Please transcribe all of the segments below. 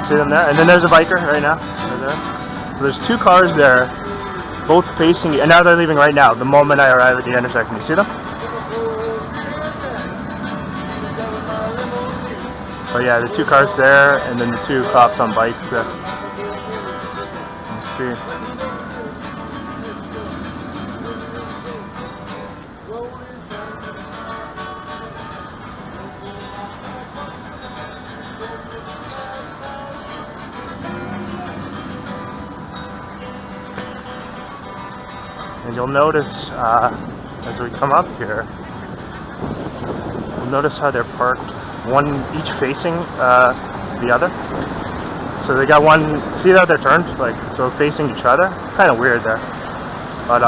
See them there? And then there's a biker right now. Right there. So there's two cars there, both facing, and now they're leaving right now, the moment I arrive at the intersection. You see them? Oh yeah, the two cars there, and then the two cops on bikes there. On the street. And you'll notice, as we come up here, you'll notice how they're parked, one each facing the other. So they got one, see how they're turned, like, so facing each other? Kind of weird there. But,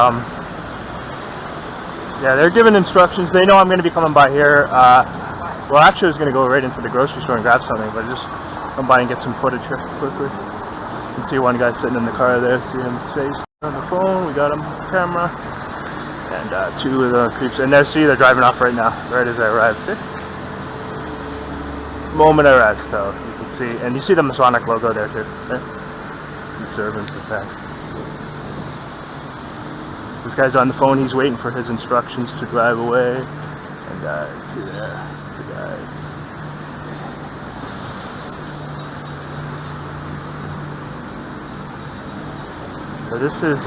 yeah, they're giving instructions. They know I'm going to be coming by here. Well, actually I was going to go right into the grocery store and grab something, but just come by and get some footage here quickly. You can see one guy sitting in the car there, see him face on the phone, we got him on camera, and two of the creeps, and there, see, they're driving off right now, right as I arrived, see? Moment I arrived, so you can see, and you see the Masonic logo there too, right? He's serving the fact. This guy's on the phone, he's waiting for his instructions to drive away, and see there, the guys. So this is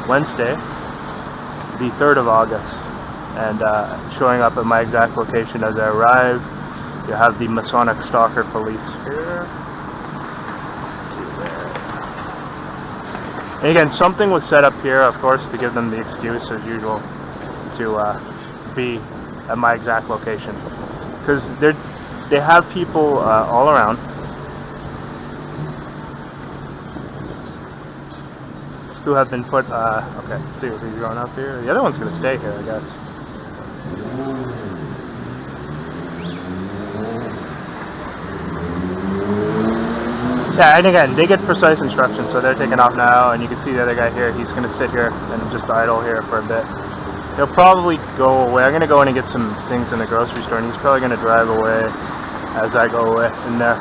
Wednesday, the 3rd of August, and showing up at my exact location as I arrive, you have the Masonic Stalker Police here. Let's see there. And again, something was set up here, of course, to give them the excuse, as usual, to be at my exact location. Because they have people all around. Who have been put, okay, let's see if he's going up here. The other one's going to stay here, I guess. Yeah, and again, they get precise instructions, so they're taking off now, and you can see the other guy here, he's going to sit here and just idle here for a bit. He'll probably go away. I'm going to go in and get some things in the grocery store, and he's probably going to drive away as I go away in there.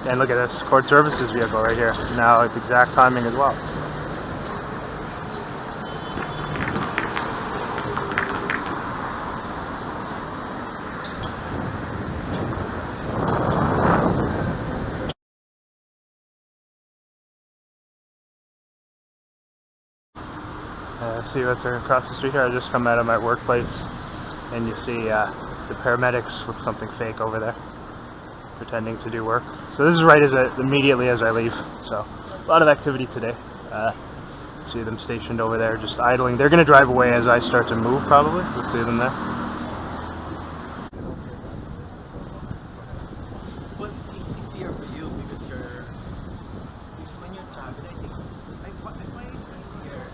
And look at this, court services vehicle right here. Now it's exact timing as well. See what's across the street here? I just come out of my workplace, and you see the paramedics with something fake over there, pretending to do work. So this is right immediately as I leave. So a lot of activity today. See them stationed over there, just idling. They're going to drive away as I start to move, probably. Let's see them there. Well, it's easier for you because when you're traveling, I find it easier.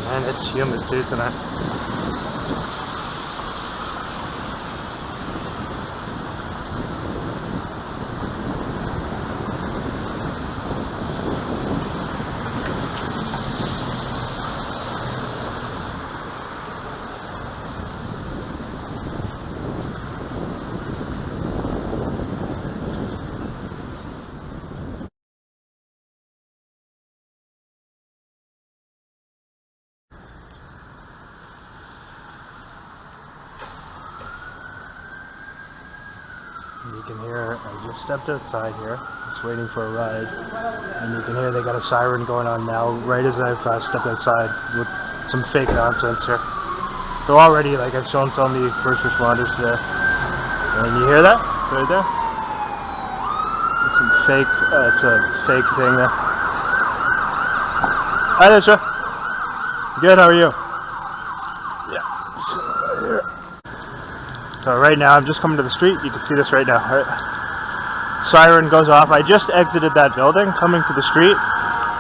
Man, it's humid too tonight. You can hear, I just stepped outside here, just waiting for a ride, and you can hear they got a siren going on now, right as I've stepped outside with some fake nonsense here. So already, like, I've shown some of the first responders there, and you hear that, right there? There's some fake, it's a fake thing there. Hi there, sir. Good, how are you? Yeah, so right here. So right now, I'm just coming to the street. You can see this right now. Right? Siren goes off. I just exited that building, coming to the street,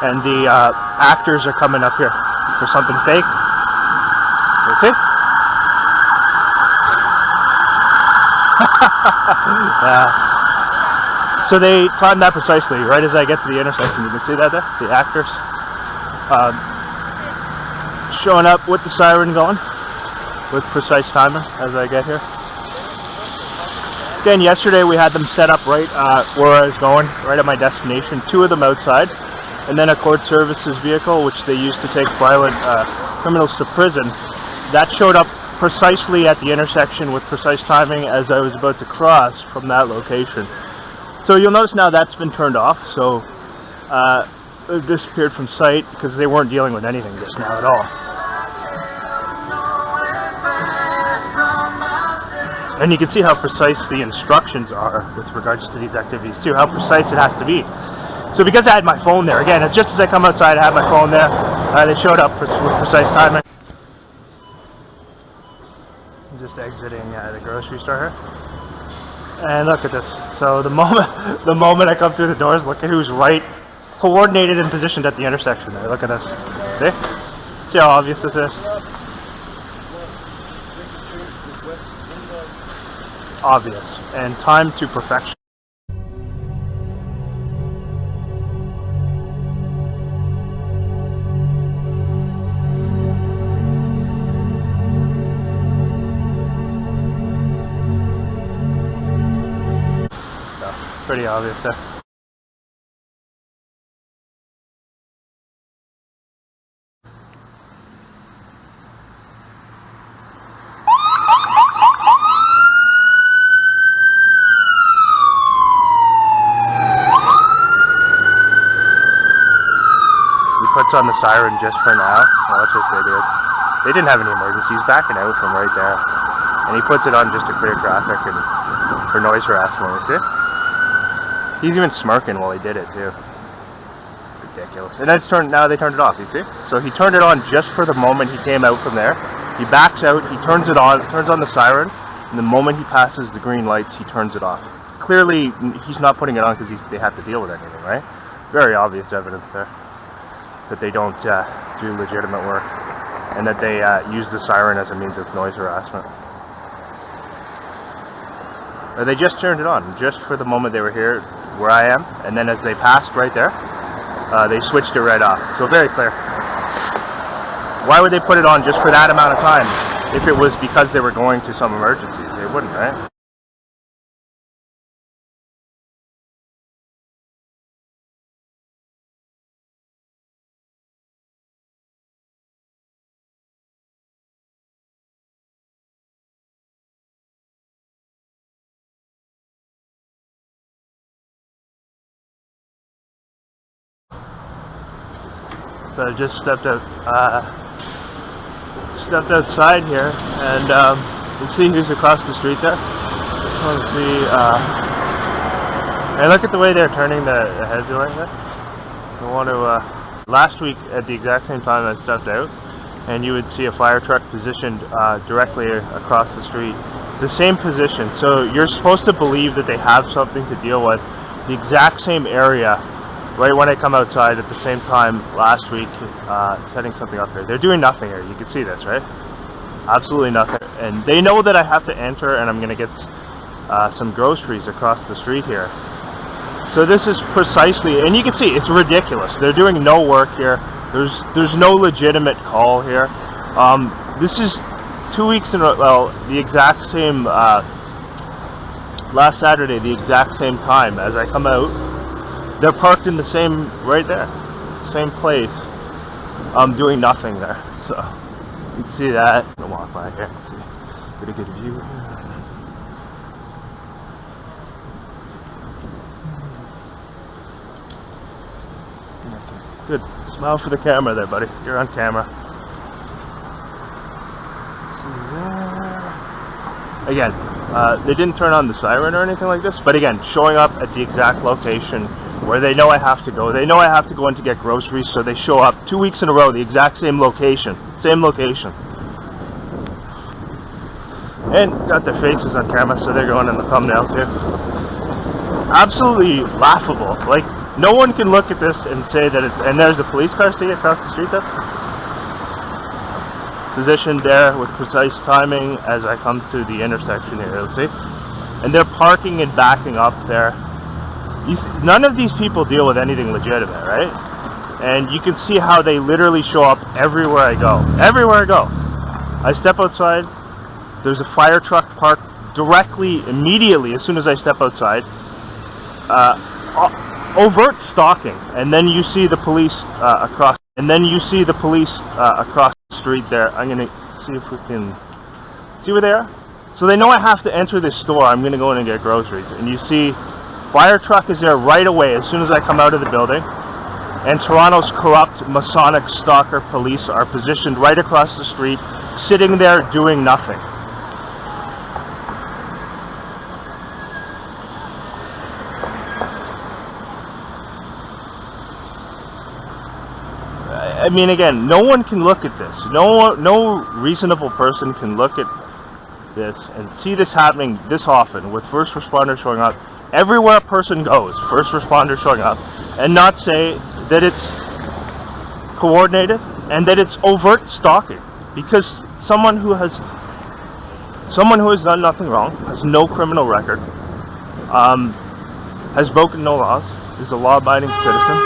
and the actors are coming up here for something fake. You see? So they timed that precisely, right as I get to the intersection. You can see that there, the actors showing up with the siren going, with precise timing as I get here. Again, yesterday we had them set up right where I was going, right at my destination. 2 of them outside, and then a court services vehicle, which they use to take violent criminals to prison. That showed up precisely at the intersection with precise timing as I was about to cross from that location. So you'll notice now that's been turned off, so it disappeared from sight because they weren't dealing with anything just now at all. And you can see how precise the instructions are with regards to these activities too, how precise it has to be. So because I had my phone there, again, it's just as I come outside, I had my phone there, they showed up with precise timing. I'm just exiting the grocery store here. And look at this. So the moment I come through the doors, look at who's right, coordinated and positioned at the intersection there. Look at this. See? See how obvious this is? Obvious. And timed to perfection. So, pretty obvious there. Puts on the siren just for now. Watch what they did. They didn't have any emergencies, backing out from right there. And he puts it on just to clear traffic and for noise harassment, you see? He's even smirking while he did it too. Ridiculous. And then now they turned it off, you see? So he turned it on just for the moment he came out from there. He backs out, he turns it on, turns on the siren, and the moment he passes the green lights, he turns it off. Clearly, he's not putting it on because they have to deal with anything, right? Very obvious evidence there that they don't do legitimate work, and that they use the siren as a means of noise harassment. They just turned it on, just for the moment they were here, where I am, and then as they passed right there, they switched it right off. So very clear. Why would they put it on just for that amount of time if it was because they were going to some emergencies? They wouldn't, right? So I just stepped outside here, and you see who's across the street there. Just want to see, and look at the way they're turning the heads like that. I want to. Last week at the exact same time I stepped out, and you would see a fire truck positioned directly across the street, the same position. So you're supposed to believe that they have something to deal with, the exact same area. Right when I come outside at the same time last week, setting something up here. They're doing nothing here. You can see this, right? Absolutely nothing. And they know that I have to enter, and I'm going to get some groceries across the street here. So this is precisely, and you can see it's ridiculous. They're doing no work here. There's no legitimate call here. This is 2 weeks in a row. Well, the exact same last Saturday, the exact same time as I come out. They're parked in the same, right there, same place. Doing nothing there. So you can see that. I'm gonna walk by here and see. Get a good view here. Good. Smile for the camera there, buddy. You're on camera. See there. Again, they didn't turn on the siren or anything like this, but again, showing up at the exact location where they know I have to go. They know I have to go in to get groceries, so they show up 2 weeks in a row, the exact same location. Same location. And got their faces on camera, so they're going in the thumbnail too. Absolutely laughable. Like, no one can look at this and say that it's... And there's a police car, see, across the street there? Positioned there with precise timing as I come to the intersection here, let's see. and they're parking and backing up there. None of these people deal with anything legitimate, right? And you can see how they literally show up everywhere I go. Everywhere I go. I step outside, there's a fire truck parked directly, immediately, as soon as I step outside. Overt stalking. And then you see the police across the street there. I'm going to see if we can see where they are. So they know I have to enter this store. I'm going to go in and get groceries. And you see fire truck is there right away as soon as I come out of the building. And Toronto's corrupt Masonic stalker police are positioned right across the street, sitting there doing nothing. I mean, again, no one can look at this. No reasonable person can look at this and see this happening this often with first responders showing up. Everywhere a person goes, first responders showing up, and not say that it's coordinated and that it's overt stalking, because someone who has done nothing wrong, has no criminal record, has broken no laws, is a law-abiding citizen,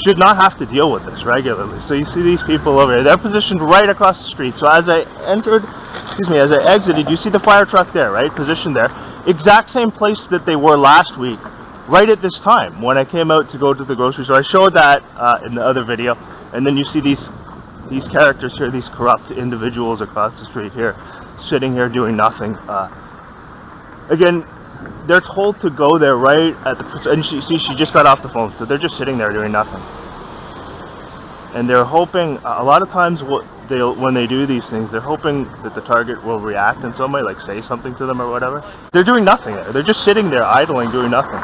should not have to deal with this regularly. So you see these people over here, they're positioned right across the street. So as I exited, you see the fire truck there, right? Positioned there. Exact same place that they were last week, right at this time, when I came out to go to the grocery store. I showed that in the other video. And then you see these characters here, these corrupt individuals across the street here, sitting here doing nothing. Again, they're told to go there right at the, and she just got off the phone, so they're just sitting there doing nothing. And they're hoping, a lot of times when they do these things, they're hoping that the target will react in some way, like say something to them or whatever. They're doing nothing there. They're just sitting there idling, doing nothing.